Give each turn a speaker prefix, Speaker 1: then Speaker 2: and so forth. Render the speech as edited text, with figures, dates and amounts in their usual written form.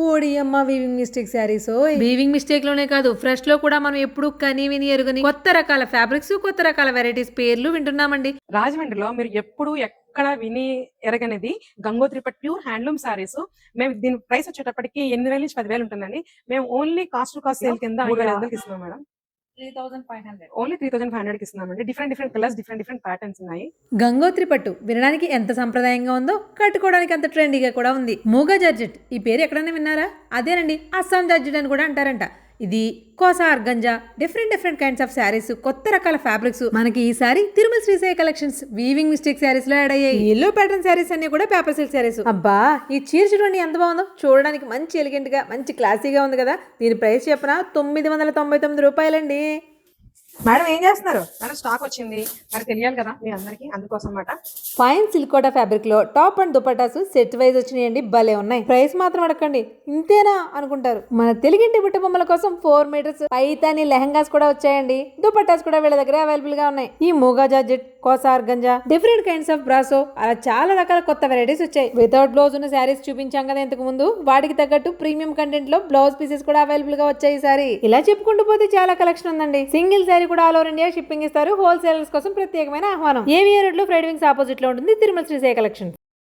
Speaker 1: ఓడియమ్మ weaving mistake saris. Weaving mistake లోనే కాదు, fresh లో కూడా మనం ఎప్పుడు కని విని ఎరుగని కొత్త రకాల ఫ్యాబ్రిక్స్, కొత్త రకాల వెరైటీస్ పేర్లు వింటున్నామండి.
Speaker 2: రాజమండ్రిలో మీరు ఎప్పుడు ఎక్కడ విని ఎరగనిది గంగోత్రి పట్ ప్యూర్ హ్యాండ్లూమ్ సారీస్. మేము దీని ప్రైస్ వచ్చేటప్పటికి 8,000 నుంచి 10,000 ఉంటుందండి. మేము only cost to cost sale కింద 3,500 ఇస్తున్నాం మేడం.
Speaker 3: 3,500
Speaker 2: ఓన్లీ 3,500 ఇస్తున్నామండి. డిఫరెంట్ కలర్స్, డిఫరెంట్ ప్యాటర్న్స్ ఉన్నాయి.
Speaker 1: గంగోత్రి పట్టు వినడానికి ఎంత సంప్రదాయంగా ఉందో కట్టుకోవడానికి అంత ట్రెండీగా కూడా ఉంది. మూగా జార్జెట్ ఈ పేరు ఎక్కడైనా విన్నారా? అదేనండి, అస్సాం జార్జెట్ అని కూడా అంటారంట. ఇది kosa organza, different kinds of saris, కొత్త రకాల ఫ్యాబ్రిక్స్ మనకి ఈసారి Tirumala Sri Sai collections weaving mistake saris లో యాడ్ అయ్యాయి. ఎల్లో ప్యాటర్న్ శారీస్ అన్ని కూడా పేపర్ సిల్క్ శారీస్. అబ్బా, ఈ చీర చూడండి ఎంత బాగుందో. చూడడానికి మంచి ఎలిగెంట్ గా, మంచి క్లాసీగా ఉంది కదా. దీని ప్రైస్ చెప్పిన 999 రూపాయలండి.
Speaker 2: మేడం ఏం చేస్తున్నారు? మేడం స్టాక్ వచ్చింది, మరి తెలియాలి కదా మీ అందరికి, అందుకోసం అన్నమాట.
Speaker 1: ఫైన్ సిల్కోటా ఫ్యాబ్రిక్ లో top and dupattas set wise వచ్చినాయండి, భలే ఉన్నాయి. ప్రైస్ మాత్రం అడగండి, ఇంతేనా అనుకుంటారు. మన తెలుగింటి బుట్ట బొమ్మల కోసం 4 మీటర్స్ పైతాని లెహంగాస్ కూడా వచ్చాయండి. దుపటాస్ కూడా వీళ్ళ దగ్గర అవైలబుల్ గా ఉన్నాయి. ఈ muga georgette, kosa organza, different kinds of brasso, అలా చాలా రకాల కొత్త వెరైటీస్ వచ్చాయి. వితౌట్ బ్లౌజ్ ఉన్న శారీస్ చూపించాం కదా ఇంతకు ముందు, వాటికి తగ్గట్టు ప్రీమియం కంటెంట్ లో బ్లౌజ్ పీసెస్ కూడా అవైలబుల్ గా వచ్చాయి ఈసారి. ఇలా చెప్పుకుంటూ పోతే చాలా కలెక్షన్ ఉందండి. సింగిల్ శారీ కూడా ఆల్ ఓవర్ ఇండియా షిప్పింగ్ ఇస్తారు. హోల్సేలర్స్ కోసం ప్రత్యేకమైన ఆహ్వానం. ఏవిఆర్ రోడ్ లో ఫ్రైడ్ వింగ్స్ ఆపోజిట్ లో ఉంటుంది తిరుమల శ్రీసాయి కలెక్షన్.